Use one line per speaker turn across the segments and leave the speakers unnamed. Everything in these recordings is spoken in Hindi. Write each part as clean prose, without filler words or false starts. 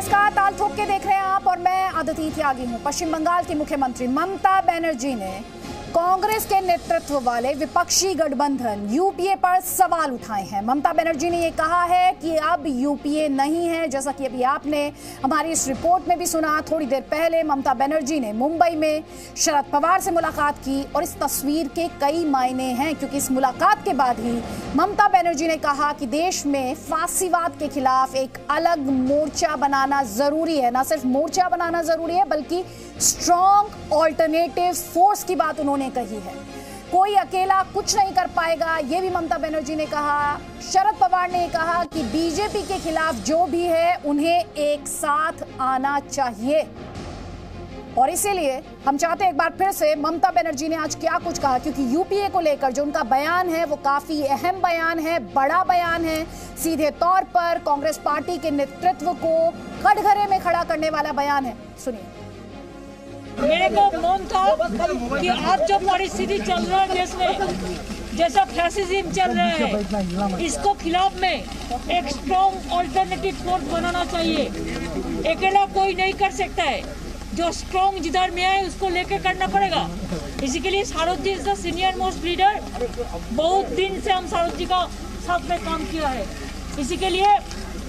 नमस्कार, ताल ठोक के देख रहे हैं आप और मैं अदिति त्यागी हूं। पश्चिम बंगाल की मुख्यमंत्री ममता बनर्जी ने कांग्रेस के नेतृत्व वाले विपक्षी गठबंधन यूपीए पर सवाल उठाए हैं। ममता बनर्जी ने ये कहा है कि अब यूपीए नहीं है, जैसा कि अभी आपने हमारी इस रिपोर्ट में भी सुना। थोड़ी देर पहले ममता बनर्जी ने मुंबई में शरद पवार से मुलाकात की और इस तस्वीर के कई मायने हैं, क्योंकि इस मुलाकात के बाद ही ममता बनर्जी ने कहा कि देश में फांसीवाद के खिलाफ एक अलग मोर्चा बनाना जरूरी है। ना सिर्फ मोर्चा बनाना जरूरी है, बल्कि स्ट्रॉन्ग ऑल्टरनेटिव फोर्स की बात उन्होंने कही है। कोई अकेला कुछ नहीं कर पाएगा, ये भी ममता बनर्जी ने कहा। शरद पवार ने कहा कि बीजेपी के खिलाफ जो भी है उन्हें एक साथ आना चाहिए, और इसीलिए हम चाहते हैं एक बार फिर से ममता बनर्जी ने आज क्या कुछ कहा, क्योंकि यूपीए को लेकर जो उनका बयान है वो काफी अहम बयान है, बड़ा बयान है, सीधे तौर पर कांग्रेस पार्टी के नेतृत्व को कटघरे में खड़ा करने वाला बयान है। सुनिए।
मेरे को मन था कि आज जो परिस्थिति चल रहा है देश में, जैसा फैसिज्म चल रहा है, इसको खिलाफ में एक स्ट्रॉन्ग ऑल्टरनेटिव फोर्स बनाना चाहिए। अकेला कोई नहीं कर सकता है, जो स्ट्रॉन्ग जिधर में है उसको लेके करना पड़ेगा। इसी के लिए Sharad ji is the senior most leader. बहुत दिन से हम शारद जी का साथ में काम किया है। इसी के लिए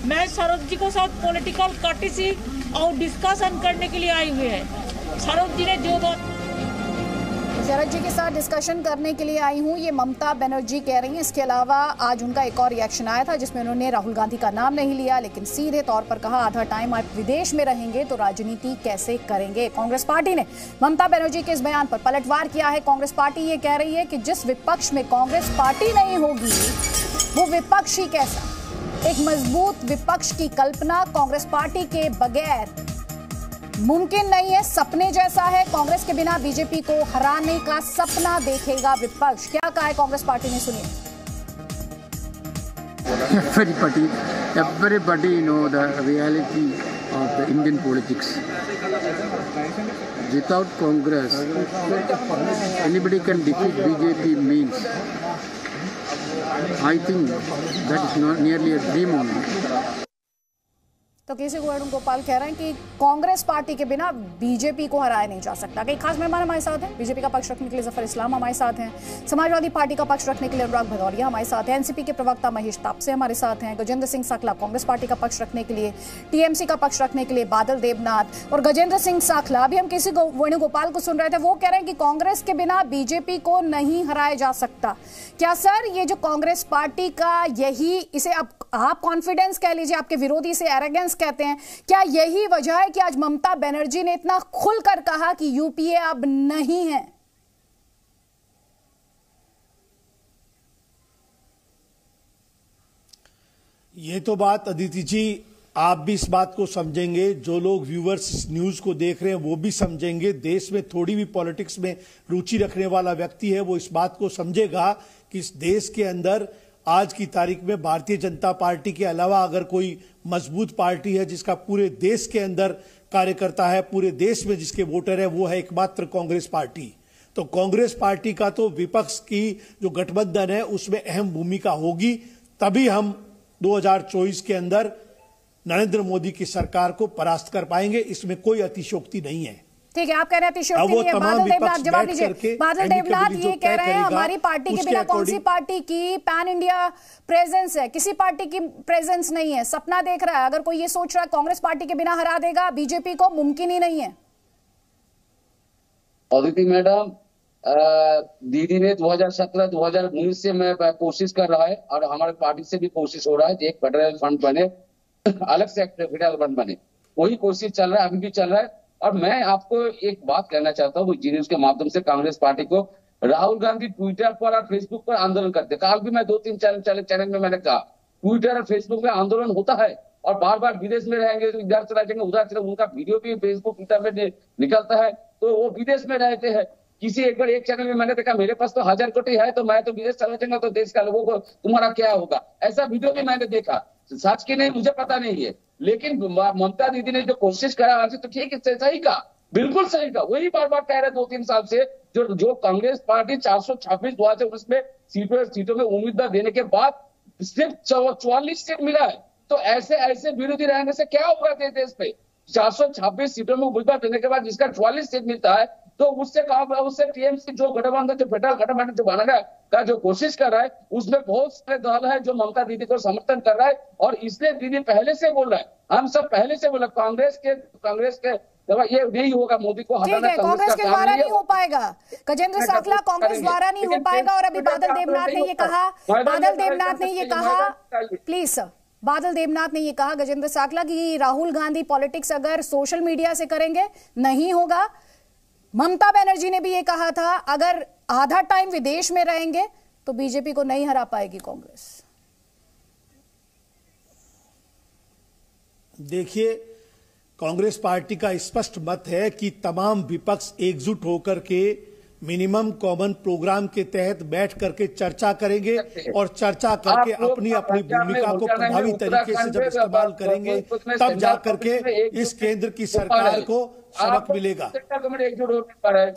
मैं शारद जी को साथ पॉलिटिकल कर्टेसी और डिस्कशन करने के लिए आई हुई है। शरद जी ने जो बात
शरद जी के साथ डिस्कशन करने के लिए आई हूं, ये ममता बनर्जी कह रही हैं। इसके अलावा आज उनका एक और रिएक्शन आया था जिसमें उन्होंने राहुल गांधी का नाम नहीं लिया, लेकिन सीधे तौर पर कहा आधा टाइम आप विदेश में रहेंगे तो राजनीति कैसे करेंगे। कांग्रेस पार्टी ने ममता बनर्जी के इस बयान पर पलटवार किया है। कांग्रेस पार्टी ये कह रही है कि जिस विपक्ष में कांग्रेस पार्टी नहीं होगी वो विपक्ष ही कैसा। एक मजबूत विपक्ष की कल्पना कांग्रेस पार्टी के बगैर मुमकिन नहीं है, सपने जैसा है। कांग्रेस के बिना बीजेपी को हराने का सपना देखेगा विपक्ष। क्या कहा है कांग्रेस पार्टी ने, सुनिए।
Everybody know the reality of the Indian politics. Without Congress, anybody can defeat BJP means. I think that is not nearly a dream only.
तो केसी वेणुगोपाल कह रहे हैं कि कांग्रेस पार्टी के बिना बीजेपी को हराया नहीं जा सकता। कई खास मेहमान हमारे साथ हैं। बीजेपी का पक्ष रखने के लिए जफर इस्लाम हमारे साथ हैं, समाजवादी पार्टी का पक्ष रखने के लिए अनुराग भदौरिया हमारे साथ हैं, एनसीपी के प्रवक्ता महेश तापसे हमारे साथ हैं, गजेंद्र सिंह साखला कांग्रेस पार्टी का पक्ष रखने के लिए, टीएमसी का पक्ष रखने के लिए बादल देवनाथ और गजेंद्र सिंह साखला। अभी हम केसी वेणुगोपाल को सुन रहे थे, वो कह रहे हैं कि कांग्रेस के बिना बीजेपी को नहीं हराया जा सकता। क्या सर ये जो कांग्रेस पार्टी का यही, इसे आप कॉन्फिडेंस कह लीजिए, आपके विरोधी इसे एरोगेंस कहते हैं, क्या यही वजह है कि आज ममता बनर्जी ने इतना खुलकर कहा कि यूपीए अब नहीं है?
ये तो बात अदिति जी, आप भी इस बात को समझेंगे, जो लोग व्यूअर्स इस न्यूज को देख रहे हैं वो भी समझेंगे। देश में थोड़ी भी पॉलिटिक्स में रुचि रखने वाला व्यक्ति है वो इस बात को समझेगा कि इस देश के अंदर आज की तारीख में भारतीय जनता पार्टी के अलावा अगर कोई मजबूत पार्टी है जिसका पूरे देश के अंदर कार्यकर्ता है, पूरे देश में जिसके वोटर है, वो है एकमात्र कांग्रेस पार्टी। तो कांग्रेस पार्टी का तो विपक्ष की जो गठबंधन है उसमें अहम भूमिका होगी, तभी हम 2024 के अंदर नरेंद्र मोदी की सरकार को परास्त कर पाएंगे। इसमें कोई अतिशयोक्ति नहीं है।
ठीक है, आप कह रहे हैं अतिशयोक्ति नहीं है। बादल देवनाथ जवाब दीजिए। बादल देवनाथ ये कह रहे हैं हमारी पार्टी के बिना कौन सी पार्टी की पैन इंडिया प्रेजेंस है, किसी पार्टी की प्रेजेंस नहीं है। सपना देख रहा है, अगर कोई ये सोच रहा है कांग्रेस पार्टी के बिना हरा देगा बीजेपी को, मुमकिन ही नहीं है।
अदिति मैडम, दीदी ने 2017-2019 से मैं कोशिश कर रहा है और हमारे पार्टी से भी कोशिश हो रहा है कि एक फेडरल फंड बने, अलग से फेडरल फंड बने। वही कोशिश चल रहा है, अभी भी चल रहा है। और मैं आपको एक बात कहना चाहता हूँ जी न्यूज के माध्यम से कांग्रेस पार्टी को, राहुल गांधी ट्विटर पर और फेसबुक पर आंदोलन करते। कल भी मैं 2-3 चैनल में मैंने कहा ट्विटर और फेसबुक में आंदोलन होता है और बार बार विदेश में रहेंगे, इधर चला जाएंगे उधर चले, उनका वीडियो भी फेसबुक ट्विटर में निकलता है, तो वो विदेश में रहते हैं। किसी एक बार एक चैनल में मैंने देखा मेरे पास तो 1000 कोटी है तो मैं तो विदेश चला जाऊंगा तो देश का लोगों को तुम्हारा क्या होगा, ऐसा वीडियो भी मैंने देखा। सच की नहीं मुझे पता नहीं है, लेकिन ममता दीदी ने जो कोशिश करा आज तो ठीक है, सही का, बिल्कुल सही का। वही बार बार कह रहे 2-3 साल से, जो कांग्रेस पार्टी 426 हुआ थे उसमें सीटों में उम्मीदवार देने के बाद सिर्फ 44 सीट मिला है। तो ऐसे ऐसे विरोधी रहने से क्या होगा देश पे? 426 सीटों में उम्मीदवार देने के बाद जिसका 44 सीट मिलता है, तो उससे कहा, उससे टीएमसी जो गठबंधन, जो फेडरल गठबंधन जो बनाने का जो कोशिश कर रहा है, उसमें बहुत सारे दल है जो ममता दीदी को समर्थन कर रहा है। और इसलिए दीदी पहले से बोल रहा है, हम सब पहले से बोला, कांग्रेस के ये नहीं होगा, मोदी को हटाना
कांग्रेस के द्वारा नहीं हो पाएगा। गजेंद्र साकला, कांग्रेस द्वारा नहीं हो पाएगा। और अभी बादल देवनाथ ने ये कहा, प्लीज सर, बादल देवनाथ ने ये कहा, गजेंद्र साकला, कि राहुल गांधी पॉलिटिक्स अगर सोशल मीडिया से करेंगे नहीं होगा। ममता बनर्जी ने भी ये कहा था, अगर आधा टाइम विदेश में रहेंगे तो बीजेपी को नहीं हरा पाएगी कांग्रेस।
देखिए, कांग्रेस पार्टी का स्पष्ट मत है कि तमाम विपक्ष एकजुट होकर के मिनिमम कॉमन प्रोग्राम के तहत बैठ करके चर्चा करेंगे और चर्चा करके अपनी अपनी भूमिका को प्रभावी तरीके से जब इस्तेमाल करेंगे, तब जाकर के इस केंद्र की सरकार को सबक मिलेगा।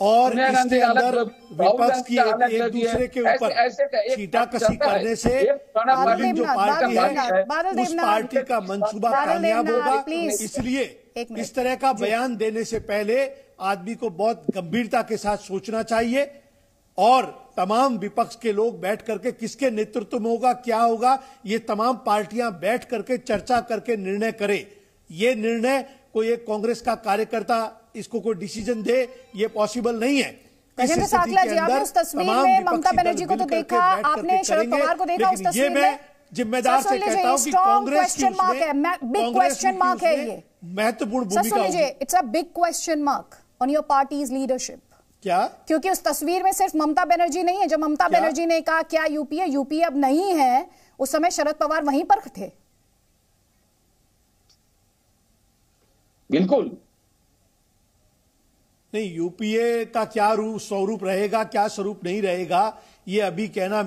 और इसके अंदर विपक्ष की एक दूसरे के ऊपर छींटाकशी करने से रूलिंग जो पार्टी है उस पार्टी का मंसूबा कामयाब होगा। इसलिए इस तरह का बयान देने से पहले आदमी को बहुत गंभीरता के साथ सोचना चाहिए और तमाम विपक्ष के लोग बैठ करके किसके नेतृत्व में होगा, क्या होगा, ये तमाम पार्टियां बैठ करके चर्चा करके निर्णय करें। ये निर्णय कोई एक कांग्रेस का कार्यकर्ता इसको कोई डिसीजन दे, ये पॉसिबल नहीं है।
गजेंद्र साकला जी, आपने उस तस्वीर में ममता बनर्जी को तो देखा, आपने शरद पवार को देखा उस तस्वीर में।
जिम्मेदार से कहता हूं कि कांग्रेस की
बिग क्वेश्चन मार्क है ये,
महत्वपूर्ण भूमिका होगी।
It's a big question mark on your parties leadership.
क्या?
क्योंकि उस तस्वीर में सिर्फ ममता बनर्जी नहीं है। जब ममता बनर्जी ने कहा क्या यूपीए अब नहीं है, उस समय शरद पवार वहीं पर थे।
बिल्कुल
नहीं, यूपीए का क्या स्वरूप रहेगा, क्या स्वरूप नहीं रहेगा, ये अभी कहना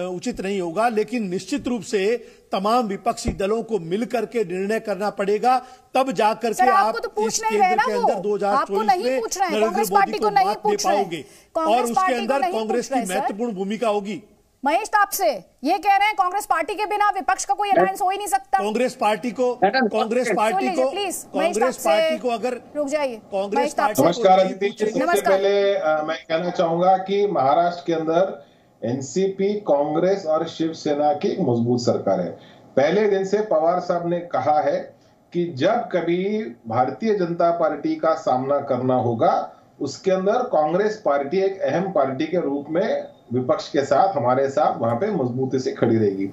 उचित नहीं होगा। लेकिन निश्चित रूप से तमाम विपक्षी दलों को मिलकर के निर्णय करना पड़ेगा, तब जाकर के आप इस केंद्र के अंदर 2024 में नरेंद्र मोदी को मात दे पाओगे और उसके अंदर कांग्रेस की महत्वपूर्ण भूमिका होगी।
महेश, आपसे ये कह रहे हैं कांग्रेस पार्टी के बिना विपक्ष का कोई अलायंस हो ही नहीं सकता।
कांग्रेस पार्टी को अगर
रुक जाइए।
नमस्कार अदिति, सबसे पहले मैं कहना चाहूंगा कि महाराष्ट्र के अंदर एनसीपी, कांग्रेस और शिवसेना की एक मजबूत सरकार है। पहले दिन से पवार साहब ने कहा है कि जब कभी भारतीय जनता पार्टी का सामना करना होगा, उसके अंदर कांग्रेस पार्टी एक अहम पार्टी के रूप में विपक्ष के साथ, हमारे साथ वहां पे मजबूती से खड़ी रहेगी।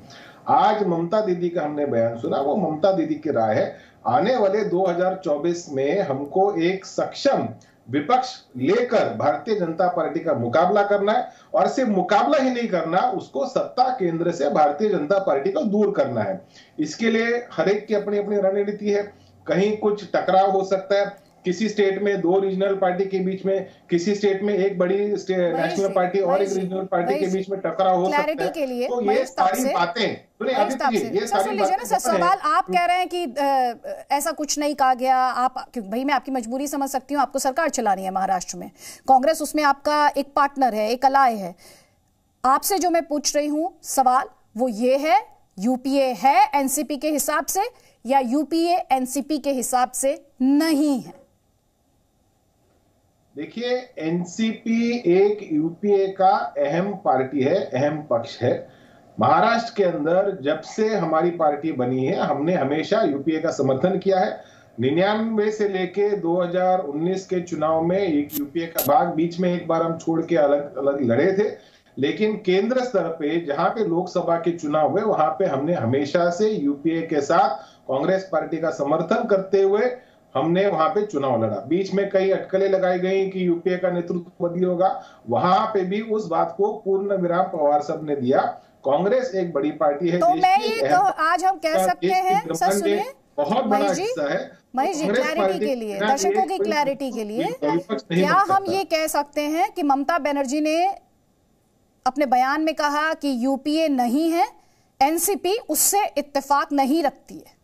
आज ममता दीदी का हमने बयान सुना, वो ममता दीदी की राय है। आने वाले 2024 में हमको एक सक्षम विपक्ष लेकर भारतीय जनता पार्टी का मुकाबला करना है और सिर्फ मुकाबला ही नहीं करना, उसको सत्ता केंद्र से भारतीय जनता पार्टी को दूर करना है। इसके लिए हर एक की अपनी अपनी रणनीति है। कहीं कुछ टकराव हो सकता है, किसी स्टेट में दो रीजनल पार्टी के बीच में, किसी स्टेट में एक बड़ी नेशनल पार्टी और एक रीजनल पार्टी के बीच में टकराव हो सकता है। तो ये सारी बातें
सवाल आप कह रहे हैं कि ऐसा कुछ नहीं कहा गया। आप, क्योंकि भाई मैं आपकी मजबूरी समझ सकती हूँ, आपको सरकार चलानी है महाराष्ट्र में, कांग्रेस उसमें आपका एक पार्टनर है, एक अलाय है। आपसे जो मैं पूछ रही हूँ सवाल वो ये है, यूपीए है एनसीपी के हिसाब से या यूपीए एनसीपी के हिसाब से नहीं है?
देखिए, एनसीपी एक यूपीए का अहम पार्टी है, अहम पक्ष है। महाराष्ट्र के अंदर जब से हमारी पार्टी बनी है, हमने हमेशा यूपीए का समर्थन किया है। 99 से लेके 2019 के चुनाव में एक यूपीए का भाग, बीच में एक बार हम छोड़ के अलग अलग लड़े थे, लेकिन केंद्र स्तर पे जहां पे लोकसभा के चुनाव हुए, वहां पे हमने हमेशा से यूपीए के साथ कांग्रेस पार्टी का समर्थन करते हुए हमने वहां पे चुनाव लड़ा। बीच में कई अटकलें लगाई गई कि यूपीए का नेतृत्व बदली होगा, वहां पे भी उस बात को पूर्ण विराम पवार साहब ने दिया। कांग्रेस एक बड़ी पार्टी है,
तो मैं ये आज हम कह सकते हैं, सर सुनिए,
बहुत बड़ा हिस्सा है।
महेश जी, क्लैरिटी के लिए, दर्शकों की क्लैरिटी के लिए, क्या हम ये कह सकते हैं कि ममता बनर्जी ने अपने बयान में कहा कि यूपीए नहीं है, एनसीपी उससे इत्तेफाक नहीं रखती है?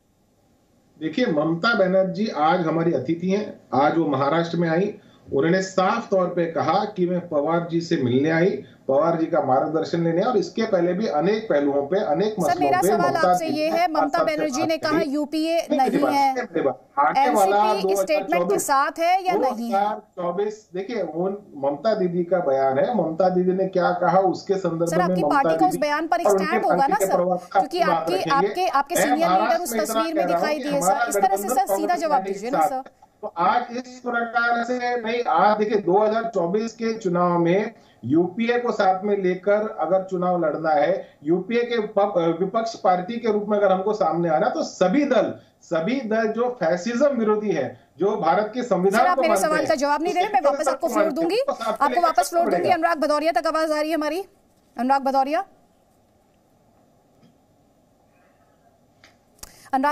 देखिए, ममता बनर्जी आज हमारी अतिथि हैं। आज वो महाराष्ट्र में आई उन्होंने साफ तौर पे कहा कि मैं पवार जी से मिलने आई, पवार जी का मार्गदर्शन लेने, और इसके पहले भी अनेक पहलुओं पे, अनेक मसलों पे
मेरा सवाल आपसे ये है, ममता बनर्जी ने कहा यूपीए नहीं है, एनसीपी स्टेटमेंट के साथ है या नहीं?
2024 देखिए, ममता दीदी का बयान है, ममता दीदी ने क्या कहा उसके संदर्भ में
आपकी पार्टी का उस बयान पर एक स्टैंड होगा ना सर, क्योंकि आपके सीनियर लीडर उस तस्वीर में दिखाई दिए सर। इस तरह से सर सीधा जवाब दीजिए ना सर।
तो आज इस प्रकार से नहीं, आज देखिए 2024 के चुनाव में यूपीए को साथ में लेकर अगर चुनाव लड़ना है, यूपीए के विपक्ष पार्टी के रूप में अगर हमको सामने आना, तो सभी दल जो फैसिज्म विरोधी है, जो भारत के संविधान
को, मेरे सवाल का जवाब नहीं दे रहे, मैं वापस आपको फ्लोर दूंगी, अनुराग भदौरिया तक आवाज आ रही है हमारी? अनुराग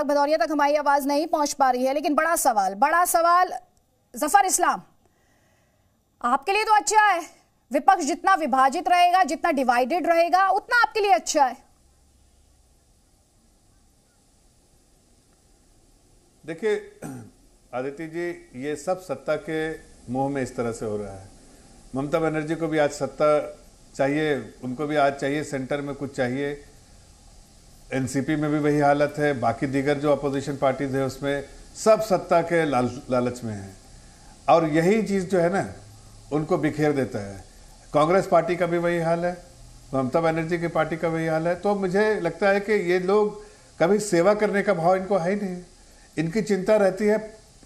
भदौरिया तक हमारी आवाज नहीं पहुंच पा रही है। लेकिन बड़ा सवाल जफर इस्लाम, आपके लिए तो अच्छा है, विपक्ष जितना विभाजित रहेगा, जितना डिवाइडेड रहेगा, उतना आपके लिए अच्छा है।
देखिए आदित्य जी, ये सब सत्ता के मोह में इस तरह से हो रहा है। ममता बनर्जी को भी आज सत्ता चाहिए, उनको भी आज चाहिए सेंटर में कुछ चाहिए। एनसीपी में भी वही हालत है, बाकी दीगर जो अपोजिशन पार्टीज है उसमें सब सत्ता के लालच में है, और यही चीज़ जो है ना उनको बिखेर देता है। कांग्रेस पार्टी का भी वही हाल है, ममता बनर्जी की पार्टी का वही हाल है। तो मुझे लगता है कि ये लोग कभी सेवा करने का भाव इनको है ही नहीं। इनकी चिंता रहती है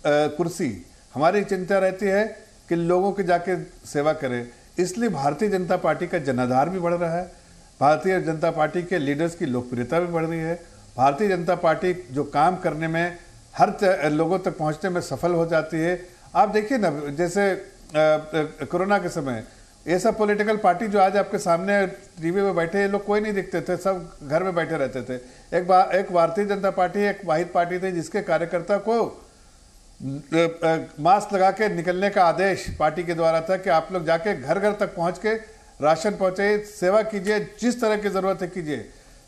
कुर्सी, हमारी चिंता रहती है कि लोगों की जाके सेवा करें। इसलिए भारतीय जनता पार्टी का जनाधार भी बढ़ रहा है, भारतीय जनता पार्टी के लीडर्स की लोकप्रियता भी बढ़ रही है। भारतीय जनता पार्टी जो काम करने में, हर लोगों तक पहुंचने में सफल हो जाती है। आप देखिए ना, जैसे कोरोना के समय ये सब पॉलिटिकल पार्टी जो आज आपके सामने टीवी में बैठे, ये लोग कोई नहीं दिखते थे, सब घर में बैठे रहते थे। एक भारतीय जनता पार्टी एक वाहिद पार्टी थी जिसके कार्यकर्ता को मास्क लगा के निकलने का आदेश पार्टी के द्वारा था कि आप लोग जाके घर घर तक पहुंच के राशन पहुंचाइए, सेवा कीजिए, जिस तरह की जरूरत है कीजिए।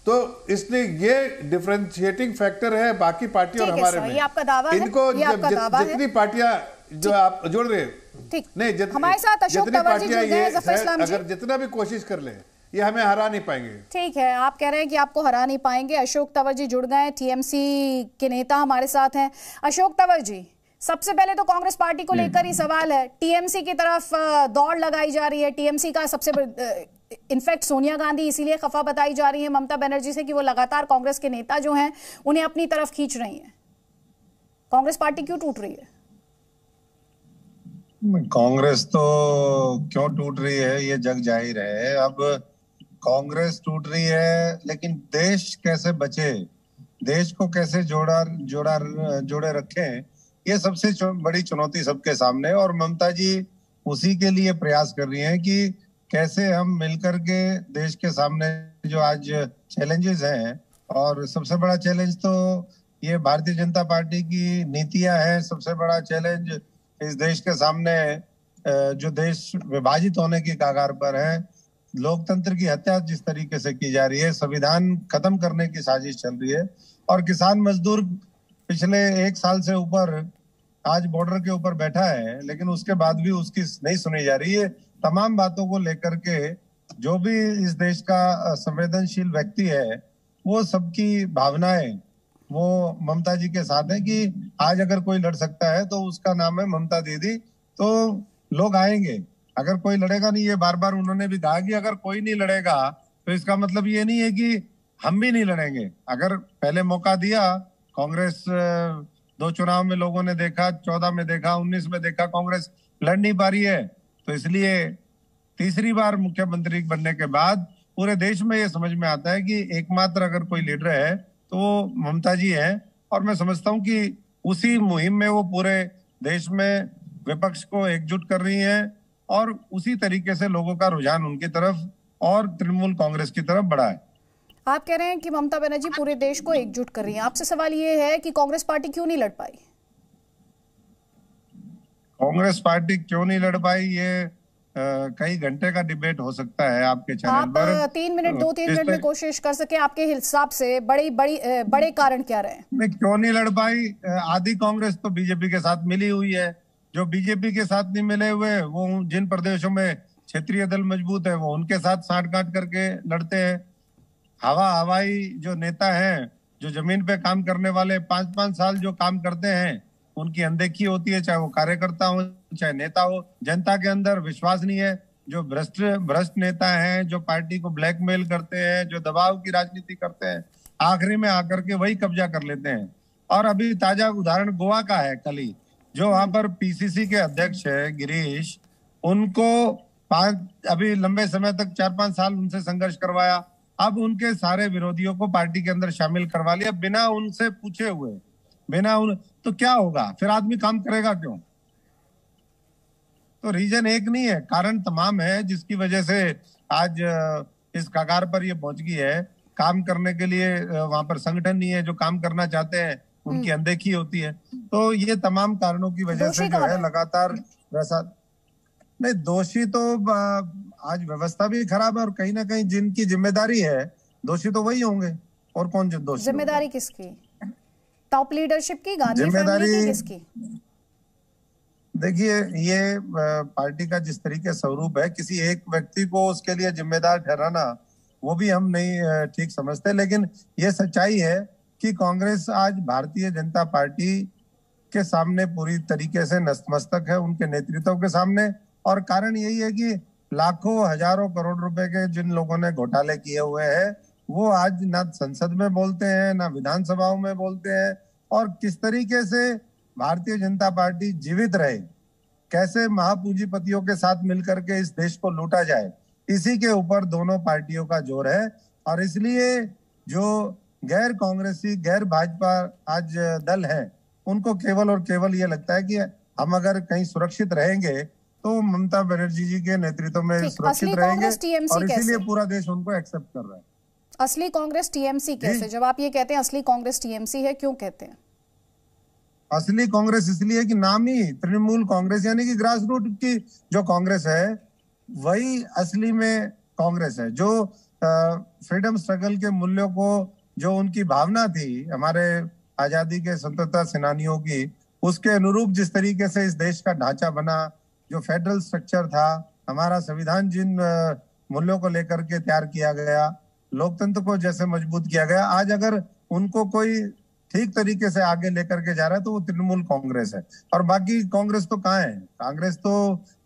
तो इसलिए ये डिफरेंशिएटिंग फैक्टर है बाकी पार्टी और हमारे में।
आपका दावा
इनको जितनी पार्टियां जो आप जोड़ रहे नहीं,
हमारे साथ अशोक तंवर जी
अगर जितना भी कोशिश कर ले, ये हमें हरा नहीं पाएंगे।
ठीक है, आप कह रहे हैं कि आपको हरा नहीं पाएंगे। अशोक तंवर जी जुड़ गए, टीएमसी के नेता हमारे साथ हैं। अशोक तंवर जी, सबसे पहले तो कांग्रेस पार्टी को लेकर ही सवाल है, टीएमसी की तरफ दौड़ लगाई जा रही है। टीएमसी का सबसे इनफैक्ट सोनिया गांधी इसीलिए खफा बताई जा रही है ममता बनर्जी से कि वो लगातार कांग्रेस के नेता जो हैं उन्हें अपनी तरफ खींच रही हैं। कांग्रेस पार्टी क्यों टूट रही है?
कांग्रेस तो क्यों टूट रही है ये जग जाहिर है। अब कांग्रेस टूट रही है, लेकिन देश कैसे बचे, देश को कैसे जोड़े रखें, ये सबसे बड़ी चुनौती सबके सामने। और ममता जी उसी के लिए प्रयास कर रही हैं कि कैसे हम मिलकर के देश के सामने जो आज चैलेंजेस हैं, और सबसे बड़ा चैलेंज तो ये भारतीय जनता पार्टी की नीतियां हैं। सबसे बड़ा चैलेंज इस देश के सामने जो देश विभाजित होने की कगार पर है, लोकतंत्र की हत्या जिस तरीके से की जा रही है, संविधान खत्म करने की साजिश चल रही है, और किसान मजदूर पिछले 1 साल से ऊपर आज बॉर्डर के ऊपर बैठा है, लेकिन उसके बाद भी उसकी नहीं सुनी जा रही है। तमाम बातों को लेकर के जो भी इस देश का संवेदनशील व्यक्ति है, वो सबकी भावनाएं वो ममता जी के साथ है कि आज अगर कोई लड़ सकता है तो उसका नाम है ममता दीदी, तो लोग आएंगे। अगर कोई लड़ेगा नहीं, ये बार बार उन्होंने भी कहा कि अगर कोई नहीं लड़ेगा तो इसका मतलब ये नहीं है कि हम भी नहीं लड़ेंगे। अगर पहले मौका दिया, कांग्रेस 2 चुनाव में लोगों ने देखा, 14 में देखा, 19 में देखा, कांग्रेस लड़ नहीं पा रही है, तो इसलिए तीसरी बार मुख्यमंत्री बनने के बाद पूरे देश में ये समझ में आता है कि एकमात्र अगर कोई लीडर है तो वो ममता जी है। और मैं समझता हूं कि उसी मुहिम में वो पूरे देश में विपक्ष को एकजुट कर रही है, और उसी तरीके से लोगों का रुझान उनकी तरफ और तृणमूल कांग्रेस की तरफ बढ़ा है।
आप कह रहे हैं कि ममता बनर्जी पूरे देश को एकजुट कर रही है। आपसे सवाल ये है कि कांग्रेस पार्टी क्यों नहीं लड़ पाई?
कांग्रेस पार्टी क्यों नहीं लड़ पाई, ये कई घंटे का डिबेट हो सकता है आपके चैनल पर।
2-3 मिनट में कोशिश कर सके, आपके हिसाब से बड़े कारण क्या रहे?
क्यों नहीं लड़ पाई? आधी कांग्रेस तो बीजेपी के साथ मिली हुई है, जो बीजेपी के साथ नहीं मिले हुए, वो जिन प्रदेशों में क्षेत्रीय दल मजबूत है वो उनके साथ साठ-गांठ करके लड़ते हैं। हवाई जो नेता हैं, जो जमीन पे काम करने वाले 5-5 साल जो काम करते हैं, उनकी अनदेखी होती है, चाहे वो कार्यकर्ता हो चाहे नेता हो। जनता के अंदर विश्वास नहीं है। जो भ्रष्ट नेता हैं, जो पार्टी को ब्लैकमेल करते हैं, जो दबाव की राजनीति करते हैं, आखिरी में आकर के वही कब्जा कर लेते हैं। और अभी ताजा उदाहरण गोवा का है, कल ही जो वहां पर पीसीसी के अध्यक्ष है गिरीश, उनको अभी लंबे समय तक 4-5 साल उनसे संघर्ष करवाया। अब उनके सारे विरोधियों को पार्टी के अंदर शामिल करवा लिया बिना उनसे पूछे हुए, तो क्या होगा फिर? आदमी काम करेगा क्यों? तो रीजन एक नहीं है, कारण तमाम है जिसकी वजह से आज इस कगार पर ये पहुंच गई है। काम करने के लिए वहां पर संगठन नहीं है, जो काम करना चाहते हैं उनकी अनदेखी होती है। तो ये तमाम कारणों की वजह से जो है लगातार वैसा नहीं। दोषी तो आज व्यवस्था भी खराब है और कहीं ना कहीं जिनकी जिम्मेदारी है दोषी तो वही होंगे। और कौन दोषी?
जिम्मेदारी किसकी? टॉप लीडरशिप की, गांधी फैमिली की, किसकी?
देखिए, ये पार्टी का जिस तरीके स्वरूप है, किसी एक व्यक्ति को उसके लिए जिम्मेदार ठहराना वो भी हम नहीं ठीक समझते। लेकिन ये सच्चाई है कि कांग्रेस आज भारतीय जनता पार्टी के सामने पूरी तरीके से नतमस्तक है, उनके नेतृत्व के सामने। और कारण यही है कि लाखों हजारों करोड़ रुपए के जिन लोगों ने घोटाले किए हुए हैं, वो आज ना संसद में बोलते हैं, ना विधानसभाओं में बोलते हैं। और किस तरीके से भारतीय जनता पार्टी जीवित रहे, कैसे महापूंजीपतियों के साथ मिलकर के इस देश को लूटा जाए, इसी के ऊपर दोनों पार्टियों का जोर है। और इसलिए जो गैर कांग्रेसी, गैर भाजपा आज दल है, उनको केवल और केवल ये लगता है कि हम अगर कहीं सुरक्षित रहेंगे तो ममता बनर्जी जी के नेतृत्व में सुरक्षित रहेंगे, और इसीलिए पूरा देश उनको एक्सेप्ट कर रहा है।
असली कांग्रेस टीएमसी कैसे? जब आप ये कहते हैं असली कांग्रेस टीएमसी है, क्यों कहते हैं
असली कांग्रेस? इसलिए कि नाम ही तृणमूल कांग्रेस, यानी कि ग्रास रूट की जो कांग्रेस है वही असली में कांग्रेस है। जो फ्रीडम स्ट्रगल के मूल्यों को, जो उनकी भावना थी हमारे आजादी के स्वतंत्रता सेनानियों की, उसके अनुरूप जिस तरीके से इस देश का ढांचा बना, जो फेडरल स्ट्रक्चर था, हमारा संविधान जिन मूल्यों को लेकर के तैयार किया गया, लोकतंत्र को जैसे मजबूत किया गया, आज अगर उनको कोई ठीक तरीके से आगे लेकर के जा रहा है तो वो तृणमूल कांग्रेस है। और बाकी कांग्रेस तो कहाँ है? कांग्रेस तो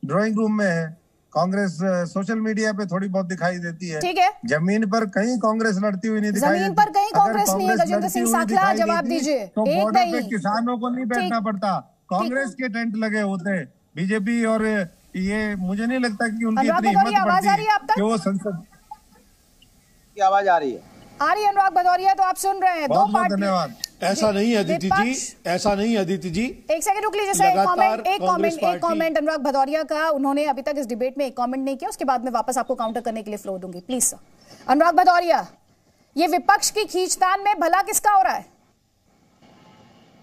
ड्राइंग रूम में है। कांग्रेस सोशल मीडिया पे थोड़ी बहुत दिखाई देती है,
ठीक है।
जमीन पर कहीं कांग्रेस लड़ती हुई नहीं दिखाई
जमीन पर कहीं कांग्रेस नहीं है। गजेंद्र सिंह साखला, जवाब दीजिए।
तो बॉर्डर पे किसानों को नहीं बैठना पड़ता, कांग्रेस के टेंट लगे होते। बीजेपी और ये मुझे नहीं लगता कि उनकी इतनी हिम्मत पड़ती कि वो संसद
की आवाज आ रही है।
अनुराग भदौरिया, तो आप सुन रहे हैं।
बहुत बहुत धन्यवाद।
ऐसा नहीं है अदिति जी, ऐसा नहीं है अदिति जी।
एक सेकंड रुक लीजिए। एक कमेंट अनुराग भदौरिया का, उन्होंने अभी तक इस डिबेट में एक कमेंट नहीं किया, उसके बाद मैं वापस आपको काउंटर करने के लिए फ्लोर दूंगी। Please sir. अनुराग भदौरिया, ये विपक्ष की खींचतान में भला किसका हो रहा है?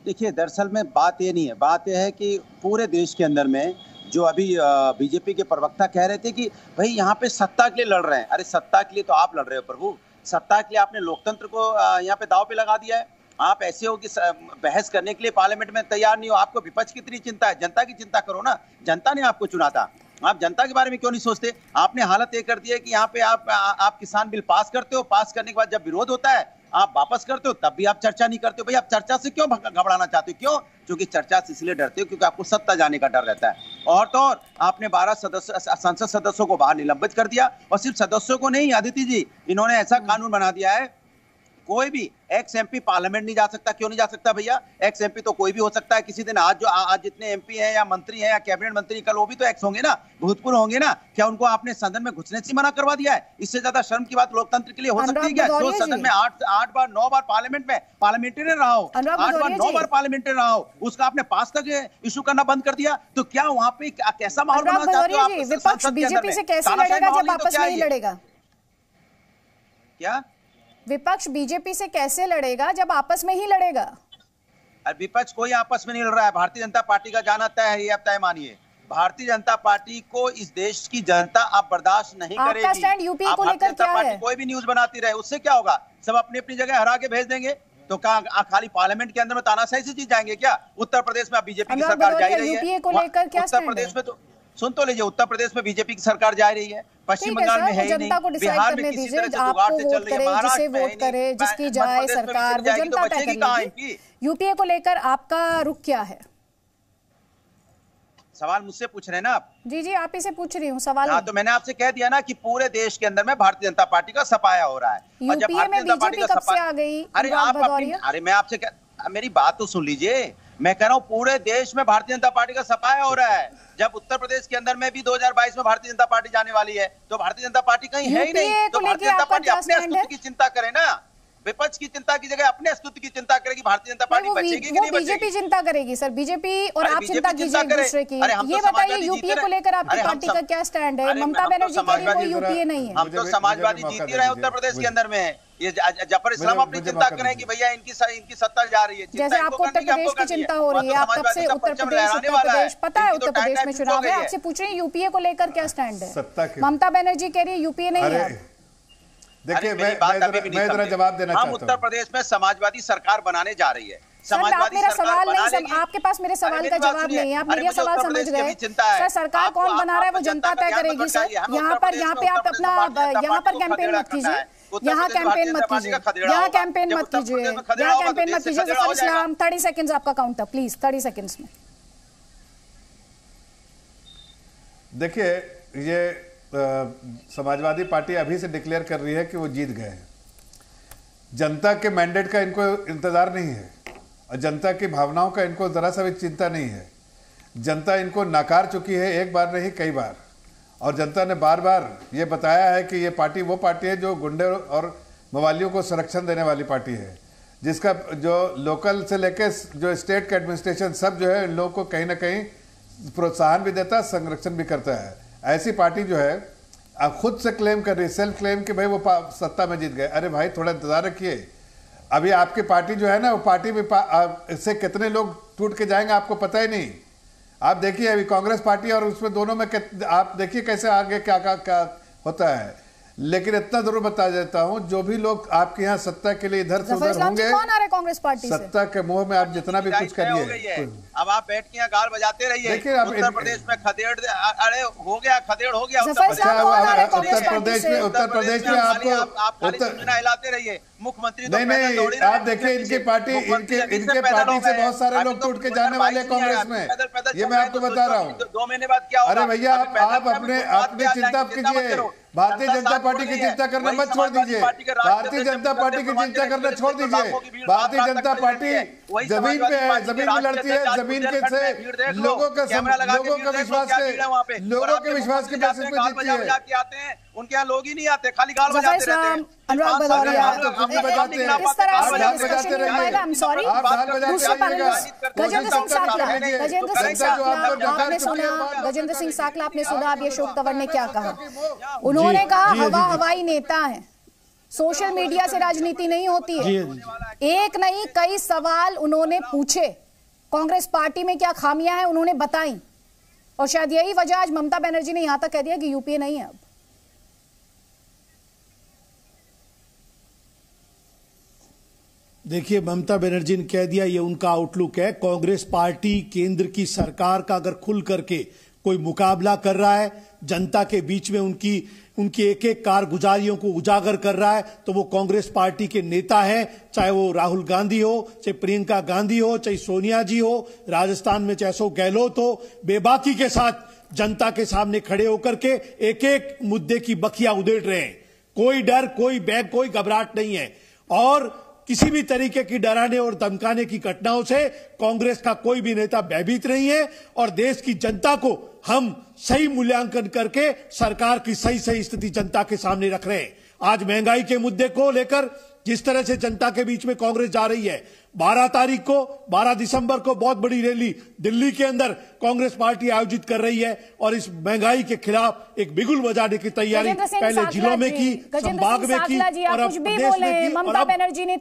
देखिए, दरअसल में बात ये नहीं है, बात यह है कि पूरे देश के अंदर में जो अभी बीजेपी के प्रवक्ता कह रहे थे कि भाई यहाँ पे सत्ता के लिए लड़ रहे हैं। अरे सत्ता के लिए तो आप लड़ रहे हो प्रभु, सत्ता के लिए आपने लोकतंत्र को यहाँ पे दांव पे लगा दिया है। आप ऐसे हो कि बहस करने के लिए पार्लियामेंट में तैयार नहीं हो। आपको विपक्ष की इतनी चिंता है, जनता की चिंता करो ना। जनता ने आपको चुना था, आप जनता के बारे में क्यों नहीं सोचते? आपने हालत ये कर दी है कि यहाँ पे आप किसान बिल पास करते हो, पास करने के बाद जब विरोध होता है आप वापस करते हो, तब भी आप चर्चा नहीं करते हो। भाई आप चर्चा से क्यों घबराना चाहते हो? क्यों? क्योंकि चर्चा से इसलिए डरते हो क्योंकि आपको सत्ता जाने का डर रहता है। और तो और आपने 12 संसद सदस्यों को बाहर निलंबित कर दिया। और सिर्फ सदस्यों को नहीं अदिति जी, इन्होंने ऐसा कानून बना दिया है, कोई भी एक्स एमपी पार्लियामेंट नहीं जा सकता। क्यों नहीं जा सकता भैया? एक्स एमपी तो कोई भी हो सकता है किसी दिन। आज जितने एमपी हैं या मंत्री हैं या कैबिनेट मंत्री, कल वो भी तो एक्स होंगे ना, भूतपूर्व होंगे ना। क्या उनको आपने सदन में घुसने से मना करवा दिया है? इससे ज्यादा शर्म की बात लोकतंत्र के लिए हो सकती है क्या? जो सदन में 8 बार 9 बार पार्लियामेंट में पार्लियामेंटेरियन रहा हो, 8 बार 9 बार पार्लियामेंटेरियन रहा हो, उसका आपने पास तक इशू करना बंद कर दिया, तो क्या वहां पे कैसा माहौल बनाना चाहते हो आप?
विपक्ष बीजेपी से कैसे लड़ेगा जब आपस में ही लड़ेगा?
क्या
विपक्ष बीजेपी से कैसे लड़ेगा जब आपस में ही लड़ेगा?
अरे विपक्ष कोई आपस में नहीं लड़ रहा है। भारतीय जनता पार्टी का जाना तय है, ये आप तय मानिए। भारतीय जनता पार्टी को इस देश की जनता आप बर्दाश्त नहीं करेगी।
आपका स्टैंड यूपी को लेकर क्या है?
कोई भी न्यूज बनाती रहे, उससे क्या होगा? सब अपनी अपनी जगह हरा के भेज देंगे। तो क्या खाली पार्लियामेंट के अंदर में तानाशाही से जीत जाएंगे क्या? उत्तर प्रदेश में अब बीजेपी की सरकार जा रही है,
यूपीए को लेकर क्या
उत्तर प्रदेश में तो सुन तो लीजिए, उत्तर प्रदेश में बीजेपी की सरकार जा रही है, पश्चिम बंगाल में है ही नहीं, बिहार में किसी तरह से जुगाड़ से चल रही है, महाराष्ट्र में वोट करे
जिसकी जाए सरकार वो जनता तय करेगी। यूपीए को लेकर आपका रुख क्या है?
सवाल मुझसे पूछ रहे हैं ना आप?
जी जी, आप ही से पूछ रही हूँ सवाल।
हाँ, तो मैंने आपसे कह दिया ना कि पूरे देश के अंदर में भारतीय जनता पार्टी का सफाया हो रहा है।
और जब भारतीय जनता पार्टी का सफाया आ गई,
अरे मैं आपसे मेरी बात तो सुन लीजिए, मैं कह रहा हूँ पूरे देश में भारतीय जनता पार्टी का सफाया हो रहा है। जब उत्तर प्रदेश के अंदर में भी 2022 में भारतीय जनता पार्टी जाने वाली है, तो भारतीय जनता पार्टी कहीं है ही नहीं। तो भारतीय जनता पार्टी अपने अस्तित्व की चिंता करे ना, विपक्ष की चिंता की जगह अपने अस्तित्व की चिंता करेगी। भारतीय जनता पार्टी बचेगी कि नहीं बचेगी?
बीजेपी चिंता करेगी सर, बीजेपी और आप चिंता कीजिए एक दूसरे की। ये बताइए यूपीए को लेकर आपकी पार्टी का क्या स्टैंड है? ममता बनर्जी कह रही है वो यूपीए नहीं है।
हम तो समाजवादी जीत ही रहे उत्तर प्रदेश के अंदर में। ये जफर इस्लाम अपनी चिंता करें कि भैया इनकी सत्ता जा रही है।
जैसे आपको उत्तर प्रदेश की चिंता हो रही है, आप कब से उत्तर प्रदेश पता है उत्तर प्रदेश में चुनाव है, आपसे पूछ रहे हैं यूपीए को लेकर क्या स्टैंड है? ममता बनर्जी कह रही है यूपीए नहीं है।
देखिए मैं जरा जवाब देना चाहता हूं।
हम उत्तर प्रदेश में समाजवादी सरकार बनाने जा रही है।
समाजवादी मेरा सवाल नहीं, आपके पास मेरे सवाल का जवाब नहीं है, आप मेरा सवाल समझ गए। सर सरकार कौन बना रहा है वो जनता तय करेगी सर। यहाँ पे आप अपना यहाँ पर कैंपेन मत कीजिए, यहाँ कैंपेन मत कीजिए, यहाँ कैंपेन मत कीजिए, यहाँ कैंपेन मत कीजिए। जफर इस्लाम 30 सेकंड्स आपका काउंटर प्लीज, 30 सेकंड्स में।
देखिए ये समाजवादी पार्टी अभी से डिक्लेयर कर रही है कि वो जीत गए हैं। जनता के मैंडेट का इनको इंतजार नहीं है और जनता की भावनाओं का इनको जरा सा भी चिंता नहीं है। जनता इनको नकार चुकी है, एक बार नहीं कई बार, और जनता ने बार बार ये बताया है कि ये पार्टी वो पार्टी है जो गुंडे और मवालियों को संरक्षण देने वाली पार्टी है, जिसका जो लोकल से लेकर जो स्टेट का एडमिनिस्ट्रेशन सब जो है इन लोगों को कहीं ना कहीं प्रोत्साहन भी देता है, संरक्षण भी करता है। ऐसी पार्टी जो है अब खुद से क्लेम कर रही है, सेल्फ क्लेम कि भाई वो सत्ता में जीत गए। अरे भाई थोड़ा इंतजार रखिए, अभी आपकी पार्टी जो है ना वो पार्टी में इससे कितने लोग टूट के जाएंगे आपको पता ही नहीं। आप देखिए अभी कांग्रेस पार्टी और उसमें दोनों में आप देखिए कैसे आगे क्या होता है। लेकिन इतना जरूर बता देता हूं, जो भी लोग आपके यहाँ सत्ता के लिए इधर से उधर होंगे,
कौन आ रहे कांग्रेस पार्टी से?
सत्ता के मुंह में आप जितना भी कुछ करिए,
अब आप बैठ के यहाँ गाल बजाते रहिए।
देखिए
उत्तर प्रदेश में खदेड़, अरे हो गया खदेड़ हो गया।
उत्तर प्रदेश में
आप हिलाते रहिए। मुख्यमंत्री
नहीं, आप देखिए इनकी पार्टी से बहुत सारे लोग टूट के जाने वाले कांग्रेस में, ये मैं आपको बता रहा हूँ।
2 महीने बाद क्या होगा?
अरे भैया आप अपने चिंता कीजिए, भारतीय जनता पार्टी की चिंता करना मत छोड़ दीजिए। भारतीय जनता पार्टी की चिंता करना छोड़ दीजिए। भारतीय जनता पार्टी जमीन पे है, जमीन में लड़ती है, जमीन के से लोगों का विश्वास के बेसिस पे जीतती है।
उनके यहाँ लोग ही नहीं आते, खाली गाल बजाते रहते हैं।
अनुराग भदौरिया इस तरह से डिस्कशन नहीं होगा। I am sorry. दूसरा पैनलिस्ट गजेंद्र सिंह साकला, गजेंद्र सिंह साकला आपने सुना अब ये अशोक तंवर ने क्या कहा? उन्होंने कहा हवाई नेता है, सोशल मीडिया से राजनीति नहीं होती है। एक नहीं कई सवाल उन्होंने पूछे, कांग्रेस पार्टी में क्या खामियां हैं उन्होंने बताई, और शायद यही वजह आज ममता बनर्जी ने यहां तक कह दिया कि यूपीए नहीं है अब।
देखिए ममता बनर्जी ने कह दिया, ये उनका आउटलुक है। कांग्रेस पार्टी केंद्र की सरकार का अगर खुल करके कोई मुकाबला कर रहा है, जनता के बीच में उनकी एक एक कारगुजारियों को उजागर कर रहा है, तो वो कांग्रेस पार्टी के नेता हैं, चाहे वो राहुल गांधी हो, चाहे प्रियंका गांधी हो, चाहे सोनिया जी हो, राजस्थान में चाहे अशोक गहलोत हो, बेबाकी के साथ जनता के सामने खड़े होकर के एक एक मुद्दे की बखिया उधेड़ रहे हैं। कोई डर, कोई बैग, कोई घबराहट नहीं है। और किसी भी तरीके की डराने और धमकाने की घटनाओं से कांग्रेस का कोई भी नेता भयभीत नहीं है। और देश की जनता को हम सही मूल्यांकन करके सरकार की सही स्थिति जनता के सामने रख रहे हैं। आज महंगाई के मुद्दे को लेकर जिस तरह से जनता के बीच में कांग्रेस जा रही है, 12 तारीख को 12 दिसंबर को बहुत बड़ी रैली दिल्ली के अंदर कांग्रेस पार्टी आयोजित कर रही है और इस महंगाई के खिलाफ एक बिगुल बजाने की तैयारी पहले जिलों में की, संभाग में की और अब प्रदेश में की और अब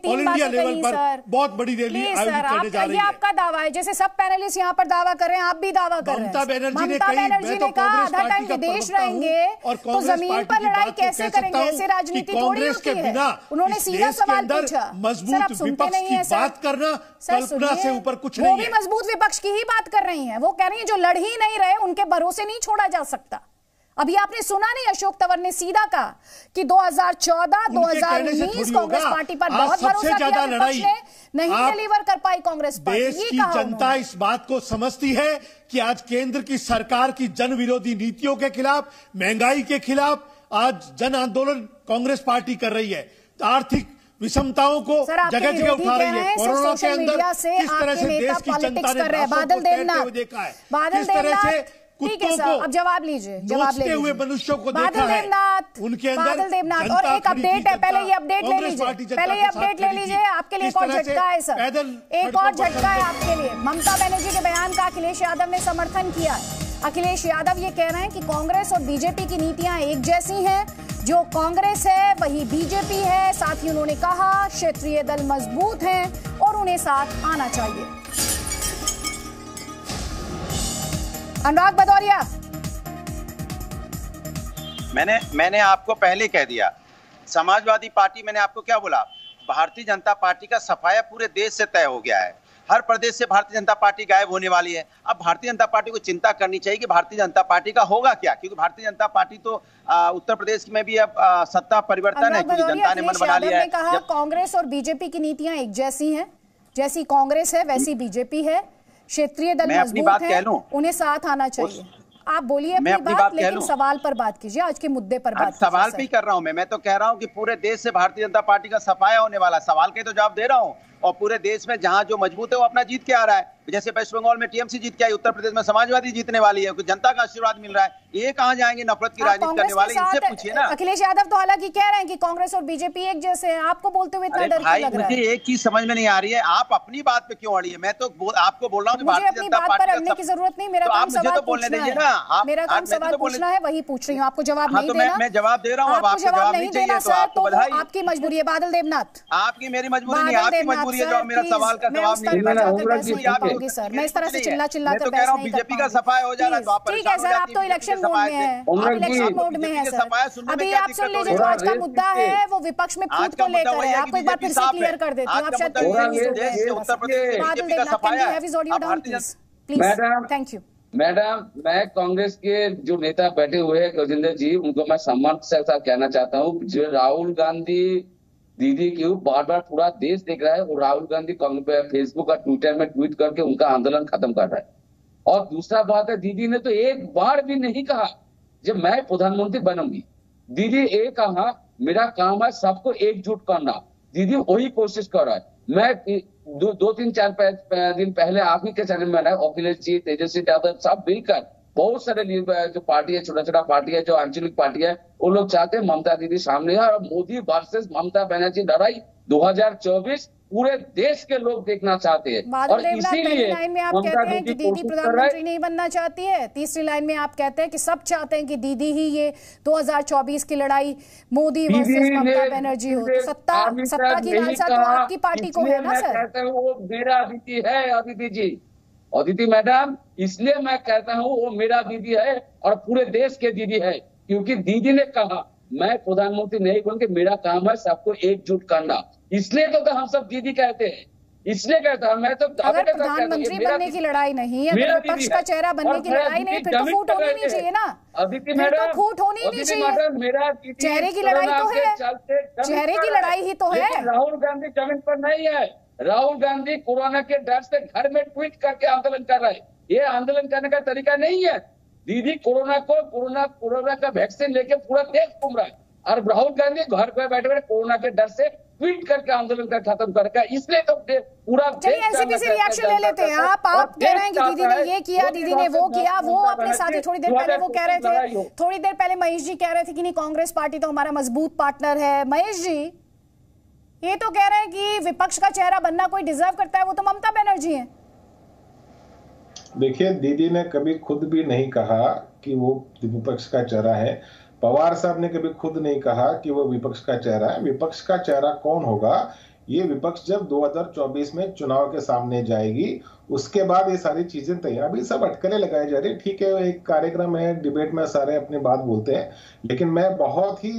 ऑल इंडिया लेवल पर बहुत बड़ी रैली आयोजित करने जा रही है।
आपका दावा है, जैसे सब पैनलिस्ट यहाँ पर दावा कर रहे हैं, आप भी दावा कर रहे हैं।
ममता बनर्जी ने कहा
आधा टाइम विदेश रहेंगे तो जमीन पर लड़ाई कैसे करेंगे, ऐसे राजनीति थोड़ी होती है। उन्होंने सीधा सवाल पूछा,
मजबूत विपक्ष की बात करना कल्पना से ऊपर कुछ नहीं है।
वो भी मजबूत विपक्ष की ही बात कर रही हैं। वो कह रही हैं जो लड़ ही नहीं रहे उनके भरोसे नहीं छोड़ा जा सकता। अभी आपने सुना नहीं, अशोक तंवर ने सीधा कहा कि 2014-2019 कांग्रेस पार्टी पर बहुत भरोसा किया, विपक्ष ने नहीं डिलीवर कर पाई कांग्रेस पार्टी।
देश की जनता इस बात को समझती है कि आज केंद्र की सरकार की जन विरोधी नीतियों के खिलाफ, महंगाई के खिलाफ आज जन आंदोलन कांग्रेस पार्टी कर रही है। आर्थिक विषमताओं को जगह जगह उठा रही है। कोरोना के अंदर किस तरह से देश की जनता ने
बादल देवनाथ
देखा है,
किस तरह से कुत्तों को अब जवाब लीजिए, जवाब ले
हुए मनुष्यों को देखा
बादल
है
देवनाथ,
उनके अंदर
बादल देवनाथ। और एक अपडेट है, पहले ये अपडेट ले लीजिए, पहले ये अपडेट ले लीजिए। आपके लिए एक और झटका है सर, एक और झटका है आपके लिए। ममता बनर्जी के बयान का अखिलेश यादव ने समर्थन किया है। अखिलेश यादव ये कह रहे हैं कि कांग्रेस और बीजेपी की नीतियां एक जैसी हैं, जो कांग्रेस है वही बीजेपी है। साथ ही उन्होंने कहा क्षेत्रीय दल मजबूत हैं और उन्हें साथ आना चाहिए। अनुराग भदौरिया,
मैंने आपको पहले कह दिया, समाजवादी पार्टी, मैंने आपको क्या बोला, भारतीय जनता पार्टी का सफाया पूरे देश से तय हो गया है। हर प्रदेश से भारतीय जनता पार्टी गायब होने वाली है। अब भारतीय जनता पार्टी को चिंता करनी चाहिए कि भारतीय जनता पार्टी का होगा क्या, क्योंकि भारतीय जनता पार्टी तो उत्तर प्रदेश में भी अब सत्ता परिवर्तन है, क्योंकि जनता ने मन बना लिया है।
कहा कांग्रेस और बीजेपी की नीतियां एक जैसी हैं, जैसी कांग्रेस है वैसी बीजेपी है, क्षेत्रीय दल मजबूत हैं, उन्हें साथ आना चाहिए। आप बोलिए अपनी बात, लेकिन सवाल पर बात कीजिए, आज के मुद्दे पर बात कीजिए।
सवाल भी कर रहा हूं मैं तो कह रहा हूं कि पूरे देश से भारतीय जनता पार्टी का सफाया होने वाला, सवाल के तो जवाब दे रहा हूं। और पूरे देश में जहां जो मजबूत है वो अपना जीत के आ रहा है। जैसे वेस्ट बंगाल में टीएमसी जीत के आई, उत्तर प्रदेश में समाजवादी जीतने वाली है, जनता का आशीर्वाद मिल रहा है। ये कहां जाएंगे नफरत की राजनीति करने वाले, इनसे पूछिए ना।
अखिलेश यादव तो हालांकि कह रहे हैं कि कांग्रेस और बीजेपी एक जैसे हैं, आपको बोलते हुए इतना डर क्यों लग रहा है?
मुझे एक चीज समझ में नहीं आ रही है, आप अपनी बात पे क्यों अड़ी है? मैं तो आपको बोल रहा हूँ
मुझे अपनी बात पर अड़ने की जरूरत नहीं, मेरा काम सवाल पूछना है, मेरा काम सवाल पूछना है, वही पूछ रही हूँ। आपको जवाब नहीं देना,
मैं जवाब दे रहा हूँ,
आपको जवाब नहीं देना सर, तो आपकी मजबूरी है। बादल देवनाथ,
आपकी मेरी मजबूरी नहीं, आपकी मजबूरी है जो मेरा सवाल का जवाब नहीं
देना सर। मैं इस तरह से चिल्ला चिल्ला कर बहस नहीं
बीजेपी का सफाया हो जा रहा है।
ठीक है सर, आप तो इलेक्शन मोड में हैं, आप इलेक्शन मोड में हैं सर। अभी आप सुन लीजिए, जो आज का मुद्दा है वो विपक्ष में खुद को लेकर है। आपको एक बार फिर से क्लियर कर देती हूँ, आप शायद Badal Devnath can you have his audio down please, thank you.
Madam, मैं कांग्रेस के जो नेता बैठे हुए हैं गजेंद्र जी, उनको मैं सम्मान के साथ कहना चाहता हूँ, जो राहुल गांधी दीदी की बार बार पूरा देश देख रहा है, और राहुल गांधी फेसबुक और ट्विटर में ट्वीट करके उनका आंदोलन खत्म कर रहा है। और दूसरा बात है, दीदी ने तो एक बार भी नहीं कहा जब मैं प्रधानमंत्री बनूंगी। दीदी एक कहा मेरा काम है सबको एकजुट करना, दीदी वही कोशिश कर रहा है। मैं दो तीन चार दिन पहले आप ही के चैनल में अखिलेश जी, तेजस्वी यादव सब मिलकर, बहुत सारे जो पार्टी है, छोटा छोटा पार्टी है, जो आंचलिक पार्टी है, वो लोग चाहते हैं ममता दीदी सामने है, और मोदी वर्सेस ममता बनर्जी लड़ाई 2024 पूरे देश के लोग देखना चाहते हैं। और इसीलिए
लाइन में आप कहते हैं कि दीदी प्रधानमंत्री नहीं बनना चाहती है, तीसरी लाइन में आप कहते हैं कि सब चाहते हैं कि दीदी ही ये 2024 की लड़ाई मोदी वर्सेस ममता बनर्जी हो। तो सत्ता की लालसा तो आपकी पार्टी को है ना सर?
कहते हैं वो मेरा दीदी है, अदिति जी, अदिति मैडम, इसलिए मैं कहता हूँ वो मेरा दीदी है और पूरे देश के दीदी है, क्योंकि दीदी ने कहा मैं प्रधानमंत्री नहीं बनूंगी, मेरा काम है सबको एकजुट करना। इसलिए तो हम सब दीदी कहते हैं, इसलिए कहता हूँ मैं तो।
अगर प्रधानमंत्री बनने की लड़ाई नहीं है, अगर विपक्ष का चेहरा बनने की लड़ाई नहीं, फिर तो फूट होनी नहीं चाहिए ना,
अदिति
फिर तो फूट होनी नहीं चाहिए। चेहरे की लड़ाई तो है, चेहरे की लड़ाई ही तो है।
राहुल गांधी जमीन पर नहीं है, राहुल गांधी कोरोना के डर से घर में ट्वीट करके आंदोलन कर रहे हैं। ये आंदोलन करने का तरीका नहीं है। दीदी कोरोना का वैक्सीन लेके पूरा देश घूम रहा है, और राहुल गांधी घर पे बैठे बैठे कोरोना के डर से ट्वीट करके आंदोलन का खत्म करके, इसलिए तो पूरा
एनसीपी से रिएक्शन ले लेते हैं। आप कह रहे हैं कि दीदी ने ये किया, दीदी ने वो किया, वो अपने साथी थोड़ी देर पहले वो कह रहे थे, थोड़ी देर पहले महेश जी कह रहे थे कि नहीं कांग्रेस पार्टी तो हमारा मजबूत पार्टनर है। महेश जी, ये तो कह रहे हैं कि विपक्ष का चेहरा बनना कोई डिजर्व करता है वो तो ममता बनर्जी है।
देखिए, दीदी ने कभी खुद भी नहीं कहा कि वो विपक्ष का चेहरा है। पवार साहब ने कभी खुद नहीं कहा कि वो विपक्ष का चेहरा है। विपक्ष का चेहरा कौन होगा, ये विपक्ष जब 2024 में चुनाव के सामने जाएगी उसके बाद ये सारी चीजें तैयार। अभी सब अटकलें लगाई जा रही है। ठीक है, एक कार्यक्रम है, डिबेट में सारे अपनी बात बोलते हैं, लेकिन मैं बहुत ही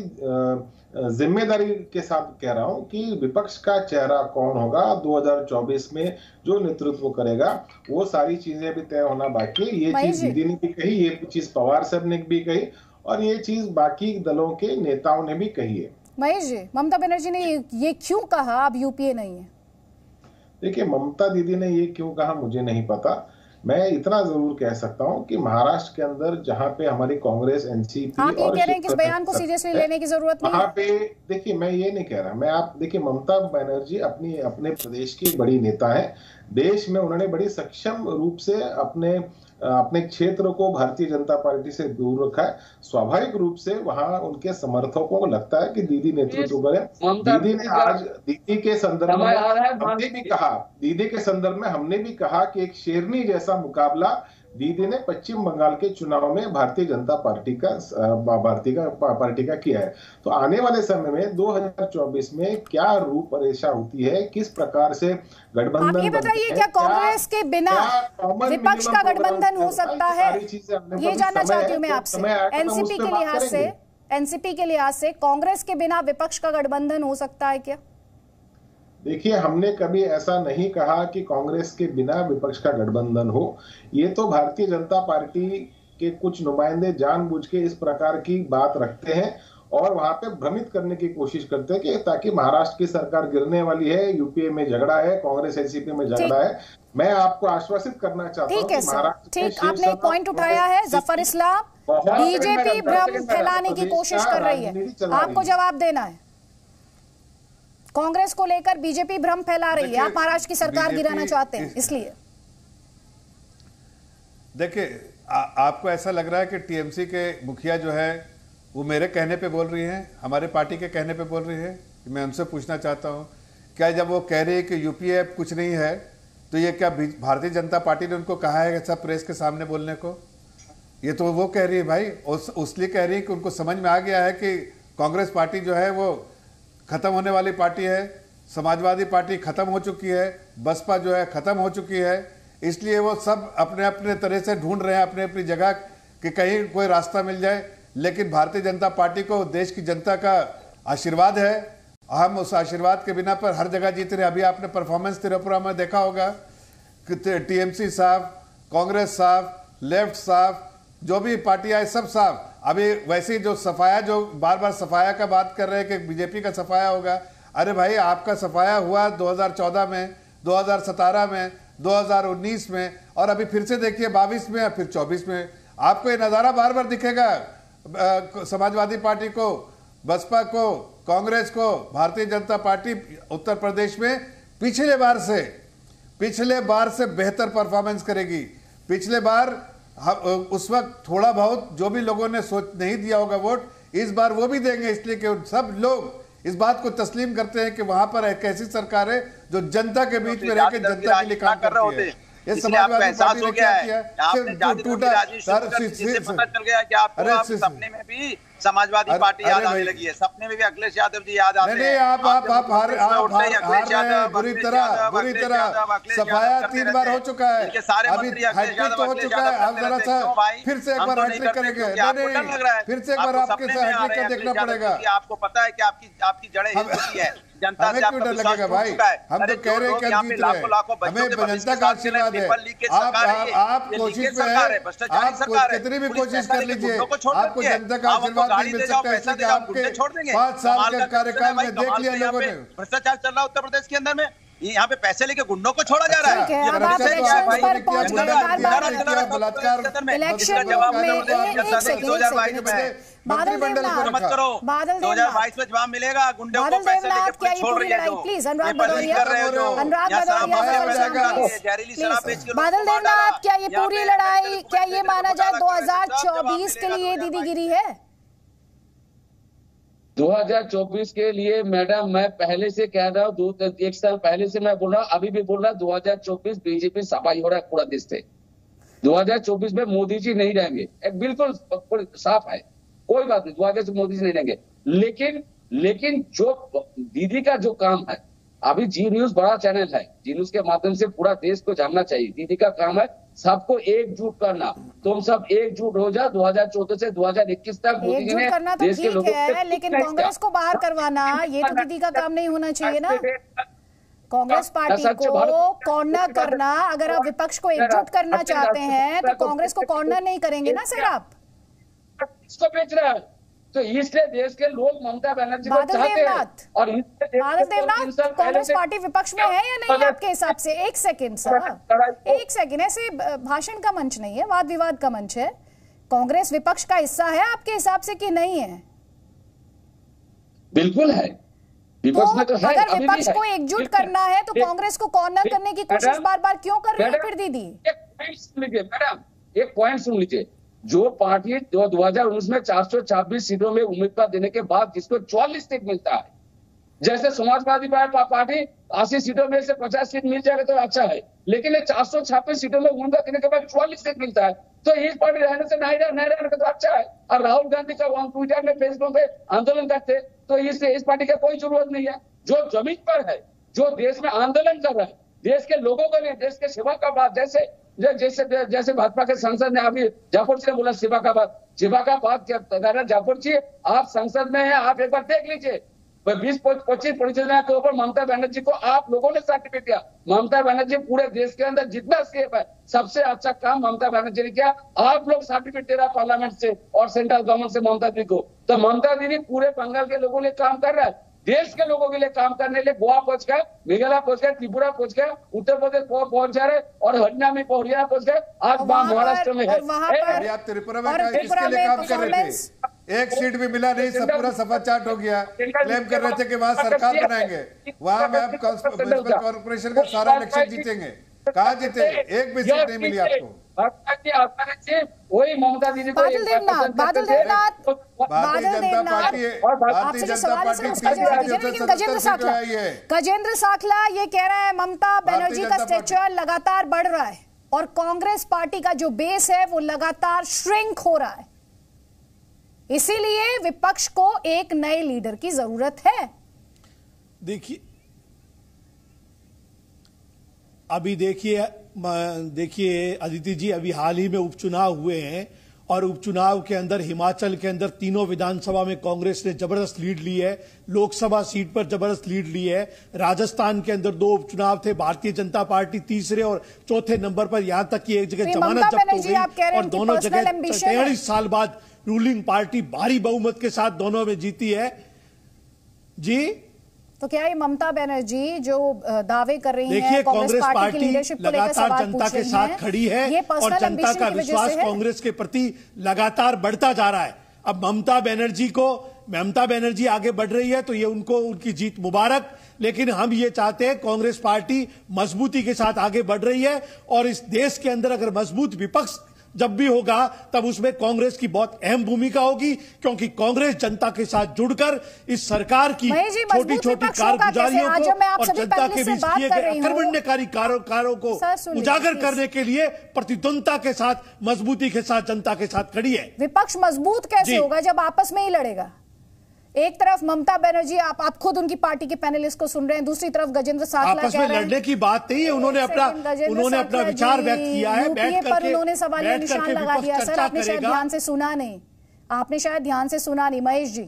जिम्मेदारी के साथ कह रहा हूं कि विपक्ष का चेहरा कौन होगा 2024 में, जो नेतृत्व करेगा, वो सारी चीजें अभी तय होना बाकी है। ये चीज दीदी ने भी कही, ये चीज पवार साहब ने भी कही, और ये चीज बाकी दलों के नेताओं ने भी कही है।
महेश जी, ममता बनर्जी ने ये क्यों कहा अब यूपीए नहीं है?
देखिए, ममता दीदी ने ये क्यों कहा मुझे नहीं पता। मैं इतना जरूर कह सकता हूं कि महाराष्ट्र के अंदर जहां पे हमारी कांग्रेस, एनसीपी,
आप ये कह रहे हैं कि इस बयान को सीरियसली लेने की जरूरत नहीं है?
वहां पे देखिए, मैं ये नहीं कह रहा। मैं आप देखिए, ममता बनर्जी अपने प्रदेश की बड़ी नेता है। देश में उन्होंने बड़ी सक्षम रूप से अपने क्षेत्र को भारतीय जनता पार्टी से दूर रखा है। स्वाभाविक रूप से वहां उनके समर्थकों को लगता है कि दीदी नेतृत्व करें। दीदी ने आज दीदी के संदर्भ में हमने भी कहा, दीदी के संदर्भ में हमने भी कहा कि एक शेरनी जैसा मुकाबला दीदी ने पश्चिम बंगाल के चुनाव में भारतीय जनता पार्टी का किया है। तो आने वाले समय में 2024 में क्या रूपरेखा होती है, किस प्रकार से गठबंधन,
आप ये बताइए, क्या कांग्रेस के बिना विपक्ष का गठबंधन हो सकता है? ये जानना चाहती हूँ मैं आपसे। एनसीपी के लिहाज से कांग्रेस के बिना विपक्ष का गठबंधन हो सकता है क्या?
देखिए, हमने कभी ऐसा नहीं कहा कि कांग्रेस के बिना विपक्ष का गठबंधन हो। ये तो भारतीय जनता पार्टी के कुछ नुमाइंदे जानबूझ के इस प्रकार की बात रखते हैं और वहां पे भ्रमित करने की कोशिश करते हैं कि ताकि महाराष्ट्र की सरकार गिरने वाली है, यूपीए में झगड़ा है, कांग्रेस एनसीपी में झगड़ा है। मैं आपको आश्वासित करना चाहता हूं कि महाराष्ट्र,
ठीक, आपने एक पॉइंट उठाया है जफर इस्लाम, बीजेपी भ्रम फैलाने की कोशिश कर रही है, आपको जवाब देना है। कांग्रेस को लेकर बीजेपी भ्रम फैला रही है, आप महाराष्ट्र की सरकार गिराना चाहते हैं, इसलिए।
देखिए, आपको ऐसा लग रहा है कि टीएमसी के मुखिया जो है वो मेरे कहने पे बोल रही हैं, हमारे पार्टी के कहने पे बोल रही है? मैं उनसे पूछना चाहता हूं, क्या जब वो कह रही है कि यूपीए कुछ नहीं है, तो ये क्या भारतीय जनता पार्टी ने उनको कहा है सब प्रेस के सामने बोलने को? ये तो वो कह रही है भाई, उसलिए कह रही है कि उनको समझ में आ गया है कि कांग्रेस पार्टी जो है वो खत्म होने वाली पार्टी है, समाजवादी पार्टी खत्म हो चुकी है, बसपा जो है खत्म हो चुकी है, इसलिए वो सब अपने अपने तरह से ढूंढ रहे हैं अपने अपनी जगह कि कहीं कोई रास्ता मिल जाए। लेकिन भारतीय जनता पार्टी को देश की जनता का आशीर्वाद है, हम उस आशीर्वाद के बिना पर हर जगह जीत रहे। अभी आपने परफॉर्मेंस त्रिपुरा में देखा होगा कि टीएमसी साहब, कांग्रेस साहब, लेफ्ट साहब, जो भी पार्टियां है सब साहब। अभी वैसे जो सफाया, जो बार बार सफाया का बात कर रहे हैं कि बीजेपी का सफाया होगा, अरे भाई आपका सफाया हुआ 2014 में, 2017 में, 2019 में, और अभी फिर से देखिए 22 में, फिर 24 में। आपको ये नज़ारा बार बार दिखेगा, समाजवादी पार्टी को, बसपा को, कांग्रेस को, भारतीय जनता पार्टी उत्तर प्रदेश में पिछले बार से बेहतर परफॉर्मेंस करेगी। पिछले बार उस वक्त थोड़ा बहुत जो भी लोगों ने नहीं दिया होगा वोट, इस बार वो भी देंगे, इसलिए कि सब लोग इस बात को तस्लीम करते हैं कि वहां पर एक ऐसी सरकार है जो जनता के बीच में रहकर जनता के लिए काम कर रही है। ये समाजवादी पार्टी ने क्या किया?
सपने में भी समाजवादी पार्टी याद आने लगी है, सपने में भी अखिलेश यादव जी याद आते हैं।
नहीं, आप हार रहे हैं बुरी तरह। सफाया 3 बार हो चुका है, अभी हैट्रिक तो हो चुका है, अब जरा सा फिर से एक बार हैट्रिक करेंगे। नहीं, फिर से एक बार आपके साथ हैट्रिक का देखना पड़ेगा।
आपको पता है कि आपकी जड़ें हिल चुकी है, जनता से आपका
विश्वास टूट भाई। हम तो कह रहे हैं कि हम जीत रहे हैं, हमें जनता का आशीर्वाद है। आप कोशिश में है, आप कितनी भी कोशिश कर लीजिए, आपको जनता का आशीर्वाद नहीं मिल सकता। ऐसे कि आपके 5 साल के कार्यकाल में देख लिया लोगों ने
भ्रष्टाचार चल रहा है उत्तर प्रदेश के अंदर में। यहाँ पे पैसे लेके गुंडों को छोड़ा जा रहा है।
मंत्रिमंडल को
मत करो, 2022 में जवाब मिलेगा। गुंडों को पैसे लेके छोड़ रही है,
प्लीज अनुराग भदौरिया, बादल देवनाथ, क्या ये पूरी लड़ाई, क्या ये माना जाए 2024 के लिए दीदी गिरी है?
2024 के लिए मैडम मैं पहले से कह रहा हूँ, 1 साल पहले से मैं बोल रहा हूँ, अभी भी बोल रहा हूँ, 2024 बीजेपी सफाई हो रहा है पूरा देश से। 2024 में मोदी जी नहीं रहेंगे, एक बिल्कुल साफ है, कोई बात नहीं, 2024 मोदी जी नहीं रहेंगे। लेकिन जो दीदी का जो काम है, अभी जी न्यूज बड़ा चैनल है, जी न्यूज के माध्यम से पूरा देश को जानना चाहिए। दीदी का काम है सबको एकजुट करना। तुम सब एकजुट हो जा, 2014 से 2021 तक मोदी जी ने
करना तो
देश के लोगों
है, लेकिन कांग्रेस को बाहर करवाना ये तो दीदी का काम नहीं होना चाहिए ना। कांग्रेस पार्टी को कॉर्नर करना, अगर आप विपक्ष को एकजुट करना चाहते हैं तो कांग्रेस को कॉर्नर नहीं करेंगे ना सर आप।
इसको बेच रहा है, तो इसलिए देश के लोग ममता बनर्जी को चाहते हैं। और
बादल देवनाथ, कांग्रेस पार्टी विपक्ष में है या नहीं आपके हिसाब से? एक सेकंड सर, एक सेकंड, ऐसे भाषण का मंच नहीं है, वाद विवाद का मंच है। कांग्रेस विपक्ष का हिस्सा है आपके हिसाब से कि नहीं है?
बिल्कुल है, विपक्ष में तो है।
अगर विपक्ष को एकजुट करना है तो कांग्रेस को कॉर्नर करने की कोशिश बार बार क्यों कर रहे हैं फिर दीदी?
मैडम एक पॉइंट सुन लीजिए, जो पार्टी 2019 में 426 सीटों में उम्मीदवार देने के बाद जिसको 44 सीट मिलता है, जैसे समाजवादी पार्टी 80 सीटों में से 50 सीट मिल जाएगा तो अच्छा है, लेकिन 426 सीटों में उम्मीदवार देने के बाद 44 सीट मिलता है, तो इस पार्टी रहने से नहीं रहने का तो अच्छा है। और राहुल गांधी का ट्विटर में, फेसबुक पे आंदोलन करते, तो इस पार्टी का कोई जरूरत नहीं है। जो जमीन पर है, जो देश में आंदोलन कर रहा है, देश के लोगों के लिए, देश के सेवा का बात, जैसे भाजपा के सांसद ने अभी जाफर जी ने बोला सेवा का बात क्या जाफर जी, आप संसद में हैं, आप एक बार देख लीजिए 20-25 परियोजना के ऊपर ममता बनर्जी को आप लोगों ने सर्टिफिकेट दिया। ममता बनर्जी पूरे देश के अंदर जितना स्केप है, सबसे अच्छा काम ममता बनर्जी ने किया। आप लोग सर्टिफिकेट दे रहा है पार्लियामेंट से और सेंट्रल गवर्नमेंट से ममता दीदी को, तो ममता दीदी पूरे बंगाल के लोगों ने काम कर रहा है, देश के लोगों के लिए काम करने के लिए गोवा पहुंच गए, मेघालय पहुंच गए, त्रिपुरा पहुंच गए, उत्तर प्रदेश पहुंच जा रहे और हरियाणा में पहुंच गए, आज महाराष्ट्र में है।
आप त्रिपुरा में किसके लिए काम कर रहे थे? एक सीट भी मिला नहीं, सब पूरा सफा चाट हो गया। क्लेम कर रहे थे कि वहाँ सरकार बनाएंगे, वहाँ में आप म्युनिसिपल कॉर्पोरेशन का सारा इलेक्शन जीतेंगे। कहाँ जीते? एक भी सीट नहीं मिली आपको।
वही ममता दीदी को
बादल देवनाथ गजेंद्र साखला ये कह रहे हैं ममता बनर्जी का स्टेचर लगातार बढ़ रहा है और कांग्रेस पार्टी का जो बेस है वो लगातार श्रिंक हो रहा है, इसीलिए विपक्ष को एक नए लीडर की जरूरत है।
देखिए अदिति जी, अभी हाल ही में उपचुनाव हुए हैं और उपचुनाव के अंदर हिमाचल के अंदर तीनों विधानसभा में कांग्रेस ने जबरदस्त लीड ली है, लोकसभा सीट पर जबरदस्त लीड ली है। राजस्थान के अंदर 2 उपचुनाव थे, भारतीय जनता पार्टी तीसरे और चौथे नंबर पर, यहां तक कि एक जगह जमानत जब्त हो गई और दोनों जगह 43 साल बाद रूलिंग पार्टी भारी बहुमत के साथ दोनों में जीती है। जी,
तो क्या ये ममता बनर्जी जो दावे कर रही
हैं,
हैं,
कांग्रेस पार्टी लगातार जनता के साथ खड़ी है और जनता का विश्वास कांग्रेस के प्रति लगातार बढ़ता जा रहा है। अब ममता बनर्जी आगे बढ़ रही है तो ये उनकी जीत मुबारक, लेकिन हम ये चाहते हैं कांग्रेस पार्टी मजबूती के साथ आगे बढ़ रही है और इस देश के अंदर अगर मजबूत विपक्ष जब भी होगा तब उसमें कांग्रेस की बहुत अहम भूमिका होगी, क्योंकि कांग्रेस जनता के साथ जुड़कर इस सरकार की छोटी छोटी कारगुजारियों को और जनता के बीच किए गए आक्रमणकारी कारों को उजागर करने के लिए प्रतिद्वंदता के साथ, मजबूती के साथ जनता के साथ खड़ी है।
विपक्ष मजबूत कैसे होगा जब आपस में ही लड़ेगा? एक तरफ ममता बनर्जी, आप खुद उनकी पार्टी के पैनलिस्ट को सुन रहे हैं, दूसरी तरफ गजेंद्र साखला
आपस में लड़ने की बात नहीं है, उन्होंने अपना विचार व्यक्त किया है, बैठ करके
उन्होंने सवालिया निशान लगा दिया। सर आपने शायद ध्यान से सुना नहीं, महेश जी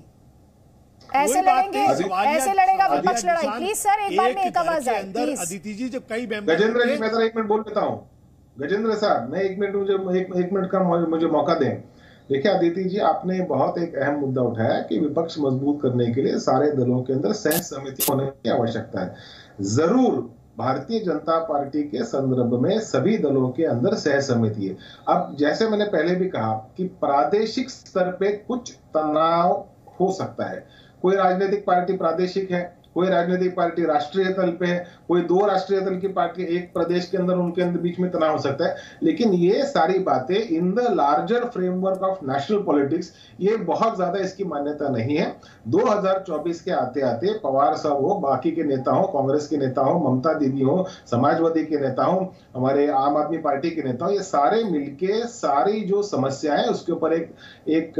ऐसे लड़ेंगे, ऐसे लड़ेगा विपक्ष लड़ाई। प्लीज सर एक बार में एक आवाज आए।
अदिति जी, जब कई
गजेंद्र जी, मैं 1 मिनट बोल देता हूँ। गजेंद्र साहब, मैं 1 मिनट एक मिनट का मुझे मौका दें। देखिए अदिति जी, आपने बहुत एक अहम मुद्दा उठाया कि विपक्ष मजबूत करने के लिए सारे दलों के अंदर सह समिति होने की आवश्यकता है। जरूर भारतीय जनता पार्टी के संदर्भ में सभी दलों के अंदर सह समिति है। अब जैसे मैंने पहले भी कहा कि प्रादेशिक स्तर पे कुछ तनाव हो सकता है, कोई राजनीतिक पार्टी प्रादेशिक है, कोई राजनीतिक पार्टी राष्ट्रीय तल पे है, कोई 2 राष्ट्रीय तल की पार्टी एक प्रदेश के अंदर, उनके अंदर बीच में तनाव हो सकता है। लेकिन ये सारी बातें in the larger framework of national politics, ये बहुत ज्यादा इसकी मान्यता नहीं है। 2024 के आते आते पवार साहब हो, बाकी के नेता हो, कांग्रेस के नेता हो, ममता दीदी हो, समाजवादी के नेता हो, हमारे आम आदमी पार्टी के नेता हो, ये सारे मिलके सारी जो समस्या है उसके ऊपर एक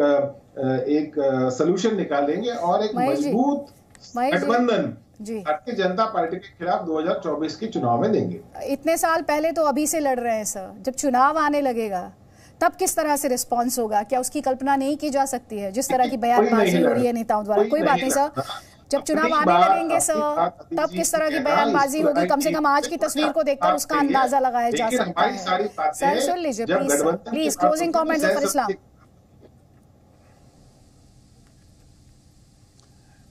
सलूशन निकालेंगे और एक मजबूत गठबंधन भारतीय जनता पार्टी के खिलाफ 2024 के चुनाव में देंगे।
इतने साल पहले तो अभी से लड़ रहे हैं सर, जब चुनाव आने लगेगा तब किस तरह से रिस्पांस होगा, क्या उसकी कल्पना नहीं की जा सकती है? जिस तरह की बयानबाजी हो रही है नेताओं द्वारा, कोई बात नहीं सर, जब चुनाव आने लगेंगे सर तब किस तरह की बयानबाजी होगी, कम से कम आज की तस्वीर को देखकर उसका अंदाजा लगाया जा सकता है। सर सुन लीजिए प्लीज, क्लोजिंग कमेंट्स फॉर इस्लाम।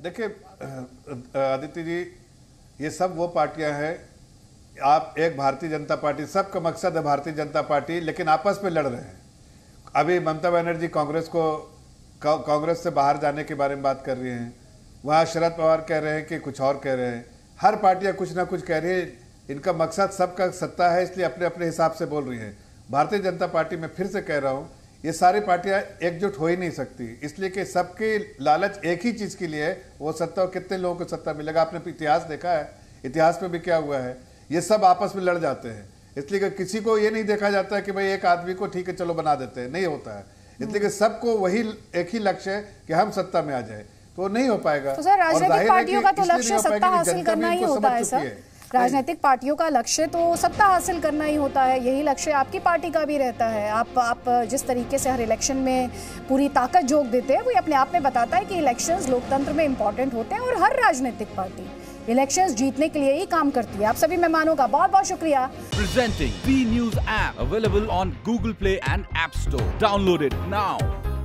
देखिए आदित्य जी, ये सब वो पार्टियां हैं, आप एक भारतीय जनता पार्टी, सबका मकसद है भारतीय जनता पार्टी, लेकिन आपस में लड़ रहे हैं। अभी ममता बनर्जी कांग्रेस से बाहर जाने के बारे में बात कर रही हैं, वहाँ शरद पवार कह रहे हैं कि कुछ और कह रहे हैं, हर पार्टियां कुछ ना कुछ कह रही है। इनका मकसद सबका सत्ता है, इसलिए अपने अपने हिसाब से बोल रही हैं। भारतीय जनता पार्टी में फिर से कह रहा हूँ, ये सारी पार्टियां एकजुट हो ही नहीं सकती, इसलिए कि सबके लालच एक ही चीज के लिए है, वो सत्ता। और कितने लोगों को सत्ता मिलेगा? आपने इतिहास देखा है, इतिहास में भी क्या हुआ है, ये सब आपस में लड़ जाते हैं। इसलिए कि किसी को ये नहीं देखा जाता है कि भाई एक आदमी को ठीक है चलो बना देते हैं, नहीं होता है। इसलिए कि सबको वही एक ही लक्ष्य है कि हम सत्ता में आ जाए, तो नहीं हो पाएगा।
तो सर राजनीतिक पार्टियों का तो लक्ष्य सत्ता हासिल करना ही होता है सर, राजनीतिक पार्टियों का लक्ष्य तो सत्ता हासिल करना ही होता है, यही लक्ष्य आपकी पार्टी का भी रहता है। आप जिस तरीके से हर इलेक्शन में पूरी ताकत झोंक देते हैं, वो अपने आप में बताता है कि इलेक्शंस लोकतंत्र में इंपॉर्टेंट होते हैं और हर राजनीतिक पार्टी इलेक्शंस जीतने के लिए ही काम करती है। आप सभी मेहमानों का बहुत बहुत शुक्रिया।
Presenting B news app available on Google Play and App Store. Download it now.